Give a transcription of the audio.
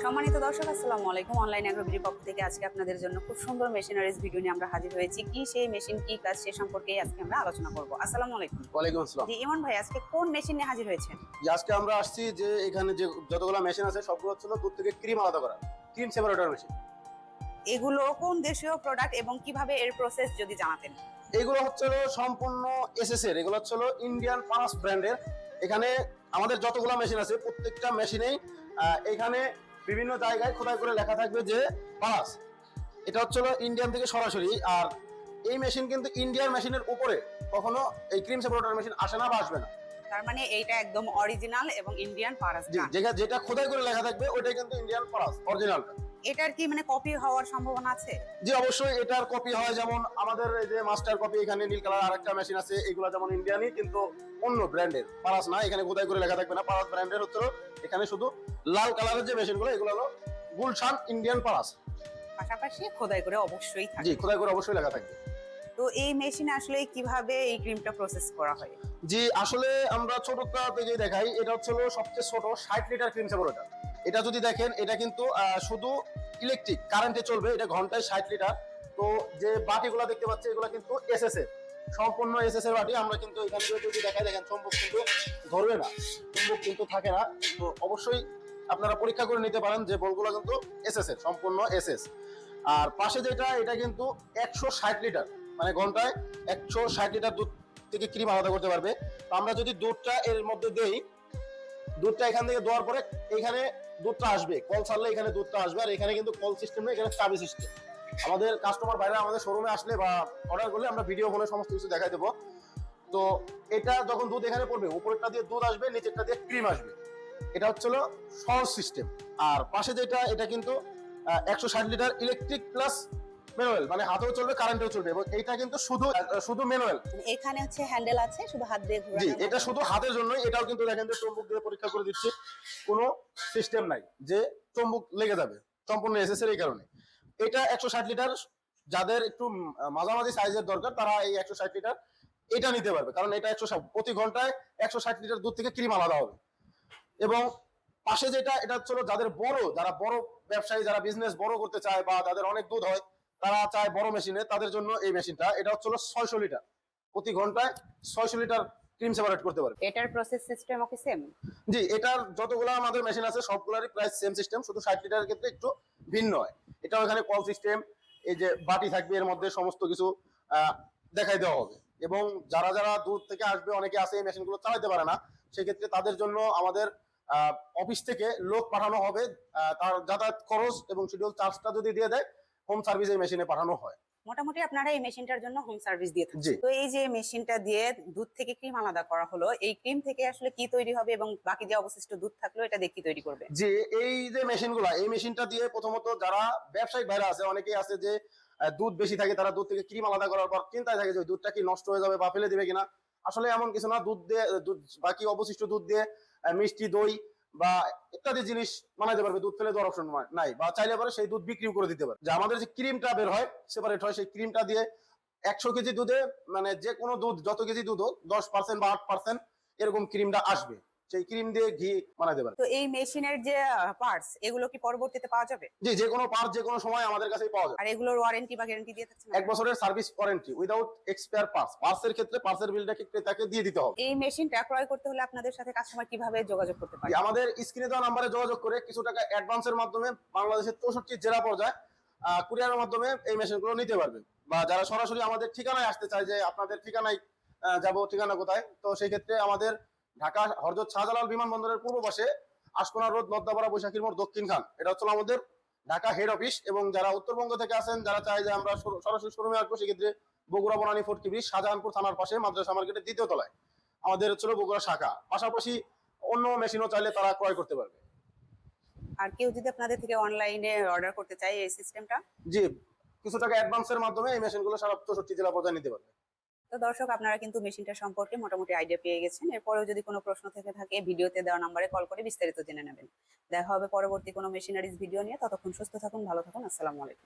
সম্মানিত দর্শক, আসসালামু আলাইকুম। অনলাইন অ্যাগ্রোবিডির পক্ষ থেকে আজকে আপনাদের জন্য খুব সুন্দর মেশিনারিজ ভিডিও নিয়ে আমরা হাজির হয়েছি। কি সেই মেশিন, কি কাজ, সে সম্পর্কে আজকে আমরা আলোচনা করব। আসসালামু আলাইকুম। ওয়ালাইকুম আসসালাম। জি ইমন ভাই, আজকে কোন মেশিন নিয়ে হাজির হয়েছেন? আজকে আমরা আসছি যে এখানে যে যতগুলো মেশিন আছে সবগুলো হচ্ছিল দুধ থেকে ক্রিম আলাদা করা, ক্রিম সেপারেটর মেশিন। এগুলো কোন দেশীয় প্রোডাক্ট এবং কিভাবে এর প্রসেস যদি জানাতেন। এগুলো হচ্ছিল সম্পূর্ণ এসএস এর, এগুলো হচ্ছিল ইন্ডিয়ান পারাস ব্র্যান্ডের। এখানে আমাদের যতগুলো মেশিন আছে প্রত্যেকটা মেশিনেই এখানে বিভিন্ন জায়গায় খোদাই করে লেখা থাকবে যে পারাস। এটা হচ্ছিল ইন্ডিয়ান থেকে সরাসরি। আর এই মেশিন কিন্তু ইন্ডিয়ান মেশিনের উপরে কখনো এই ক্রিম সেপারেটর মেশিন আসে না বা আসবে না। তার মানে এইটা একদম অরিজিনাল এবং ইন্ডিয়ান পারাস। যেটা খোদাই করে লেখা থাকবে ওইটাই কিন্তু ইন্ডিয়ান পারাস অরিজিনালটা। এটার কি মানে কপি হওয়ার সম্ভাবনা আছে? জি অবশ্যই এটার কপি হয়, যেমন আমাদের এই যে মাস্টার কপি এখানে নীল কালার আরেকটা মেশিন আছে, এগুলো যেমন ইন্ডিয়ানই কিন্তু অন্য ব্র্যান্ডের, পারাস না। এখানে খোদাই করে লেখা থাকবে না পারাস ব্র্যান্ডের, হচ্ছে এখানে শুধু লাল কালারের যে মেশিনগুলো এগুলো হলো গুলশান ইন্ডিয়ান পারাস। পাশাপাশি খোদাই করে অবশ্যই থাকে। জি খোদাই করে অবশ্যই লেখা থাকবে। তো এই মেশিনে আসলে কিভাবে এই ক্রিমটা প্রসেস করা হয়? জি আসলে আমরা ছোটটা থেকে দেখাই। এটা হচ্ছে সবচেয়ে ছোট 60 লিটার ক্রিম সেপারেটর। এটা যদি দেখেন এটা কিন্তু শুধু ইলেকট্রিক কারেন্টে চলবে, এটা ঘন্টায় 60 লিটার। তো যে বাটিগুলো দেখতে পাচ্ছি এগুলো কিন্তু এসএস এর, সম্পূর্ণ এসএস এর বাটি। আমরা কিন্তু এখান থেকে যদি দেখাই, দেখেন চুম্বক কিন্তু ধরবে না, চুম্বক কিন্তু থাকে না। তো অবশ্যই আপনারা পরীক্ষা করে নিতে পারেন যে বলগুলো কিন্তু এসএস এর, সম্পূর্ণ এসএস। আর পাশে যেটা এটা কিন্তু 160 লিটার, মানে ঘন্টায় 160 লিটার দুধ থেকে ক্রিম আলাদা করতে পারবে। তো আমরা যদি দুধটা এর মধ্যে দেই, দুধটা এখান থেকে দেওয়ার পরে এখানে দুধটা আসবে, কল ছাড়লে এখানে দুধটা আসবে। আর এখানে কিন্তু কল সিস্টেম নেই, এখানে চাবি সিস্টেম। আমাদের কাস্টমার বাইরে আমাদের শোরুমে আসলে বা অর্ডার করলে আমরা ভিডিও ফোনে সমস্ত কিছু দেখাই দেবো। তো এটা যখন দুধ এখানে পড়বে, উপরেরটা দিয়ে দুধ আসবে, নিচেরটা দিয়ে ক্রিম আসবে। এটা হচ্ছিল সহজ সিস্টেম। আর পাশে যেটা, এটা কিন্তু 160 লিটার ইলেকট্রিক প্লাস ম্যানুয়াল, মানে হাতেও চলবে কারেন্টেও চলবে। এবং এইটা কিন্তু শুধু ম্যানুয়াল। এখানে হচ্ছে হ্যান্ডেল আছে, শুধু হাত দিয়ে ঘোরানো। জি এটা শুধু হাতের জন্যই। এটাও কিন্তু দেখেন যে চুম্বক দিয়ে পরীক্ষা করে দিচ্ছি, কোনো সিস্টেম নাই যে চুম্বক লেগে যাবে, সম্পূর্ণ এসএস এর। এই কারণে এটা 160 লিটার, যাদের একটু মাঝামাঝি সাইজের দরকার তারা এই 160 লিটার এটা নিতে পারবে। কারণ এটা 160 প্রতি ঘন্টায় 160 লিটার দুধ থেকে ক্রিম আলাদা হবে। এবং পাশে যেটা, এটা হচ্ছে যারা বড় ব্যবসায়ী, যারা বিজনেস বড় করতে চায় বা যাদের অনেক দুধ হয়, তারা চায় বড় মেশিনে, তাদের জন্য এই মেশিনটা। এটা হচ্ছে 600 লিটার, প্রতি ঘন্টায় 600 লিটার ক্রিম সেপারেট করতে পারবে। এটার প্রসেস সিস্টেম কি সেম? জি এটার যতগুলো আমাদের মেশিন আছে সবগুলোরই প্রায় সেম সিস্টেম, শুধু 60 লিটারের ক্ষেত্রে একটু ভিন্ন হয়। এটাও এখানে কল সিস্টেম, এই যে বাটি থাকবে এর মধ্যে সমস্ত কিছু দেখাই দেওয়া হবে। এবং যারা যারা দূর থেকে আসবে, অনেকে আছে এই মেশিনগুলো চালাতে পারে না, সেক্ষেত্রে তাদের জন্য আমাদের অফিস থেকে লোক পাঠানো হবে। তার যাতায়াত খরচ এবং শিডিউল চার্জটা যদি দিয়ে দেয়, হোম সার্ভিস এই মেশিনে পাঠানো হয়। মোটামুটি আপনারা এই মেশিনটার জন্য হোম সার্ভিস দিয়ে থাকেন। তো এই যে মেশিনটা দিয়ে দুধ থেকে ক্রিম আলাদা করা হলো, এই ক্রিম থেকে আসলে কি তৈরি হবে এবং বাকি যে অবশিষ্ট দুধ থাকলো এটা দিয়ে কি তৈরি করবে? যে এই যে মেশিনগুলা, এই মেশিনটা দিয়ে প্রথমত যারা ব্যবসায়িক ভাইরা আছে, অনেকেই আছে যে দুধ বেশি থাকে, তারা দুধ থেকে ক্রিম আলাদা করার পর চিন্তায় থাকে যে দুধটা কি নষ্ট হয়ে যাবে বা ফেলে দিবে কিনা। আসলে এমন কিছু না। দুধ বাকি অবশিষ্ট দুধ দিয়ে মিষ্টি, দই বা ইত্যাদি জিনিস বানাইতে পারবে। দুধ ফেলে দেওয়ার অপশন নাই, বা চাইলে পরে সেই দুধ বিক্রিও করে দিতে পারে। যে আমাদের যে ক্রিমটা বের হয়, সেপারেট হয়, সেই ক্রিমটা দিয়ে 100 কেজি দুধে, মানে যে কোনো দুধ, যত কেজি দুধ হোক, 10% বা 8% এরকম ক্রিমটা আসবে। সেই ক্রিম দিয়ে ঘি বানাইতে পারে। তো এই মেশিনের যে পার্টস, এগুলো কি পরবর্তীতে পাওয়া যাবে? জি যে কোনো পার্ট যে কোনো সময় আমাদের কাছেই পাওয়া যায়। আর এগুলোর ওয়ারেন্টি বা গ্যারান্টি দিয়ে থাকছেন? 1 বছরের service warranty without expire parts. পার্টসের ক্ষেত্রে পার্টসের বিলটা ক্রেতাকে দিয়ে দিতে হবে। এই মেশিনটা ক্রয় করতে হলে আপনাদের সাথে কাস্টমার কিভাবে যোগাযোগ করতে পারে? আমাদের স্ক্রিনে দেওয়া নম্বরে যোগাযোগ করে কিছু টাকা অ্যাডভান্সের মাধ্যমে বাংলাদেশের 64 জেলা পর্যায়ে কুরিয়ারের মাধ্যমে এই মেশিনগুলো নিতে পারবেন। বা যারা সরাসরি আমাদের ঠিকানায় আসতে চায়, যে আপনাদের ঠিকানায় যাব, ঠিকানা কোথায়, তো সেই ক্ষেত্রে আমাদের ঢাকা হযরত শাহজালাল বিমানবন্দরের পূর্ব পাশে আশকোনা রোড, নদ্দাপাড়া, বৈশাখীর মোড়, দক্ষিণ খান। এটা হচ্ছে আমাদের ঢাকা হেড অফিস। এবং যারা উত্তরবঙ্গ থেকে আসেন, যারা চায় যে আমরা সরাসরি শোরুমে আসবো, সেক্ষেত্রে বগুড়া বনানী ফোর্ট ব্রিজ, শাহজাহানপুর থানার পাশে মাদ্রাসা মার্কেটের 2য় তলায় আমাদের হচ্ছে বগুড়া শাখা। পাশাপাশি অন্য মেশিনও চাইলে তারা ক্রয় করতে পারবে। আর কেউ যদি আপনাদের থেকে অনলাইনে অর্ডার করতে চায় এই সিস্টেমটা? জি কিছু টাকা অ্যাডভান্সের মাধ্যমে এই মেশিনগুলো সারা 64 জেলা পর্যায়ে নিতে পারবে। তো দর্শক, আপনারা কিন্তু মেশিনটা সম্পর্কে মোটামুটি আইডিয়া পেয়ে গেছেন। এরপরেও যদি কোনো প্রশ্ন থেকে থাকে, ভিডিওতে দেওয়া নম্বরে কল করে বিস্তারিত জেনে নেবেন। দেখা হবে পরবর্তী কোনো মেশিনারিজ ভিডিও নিয়ে। ততক্ষণ সুস্থ থাকুন, ভালো থাকুন। আসসালামু আলাইকুম।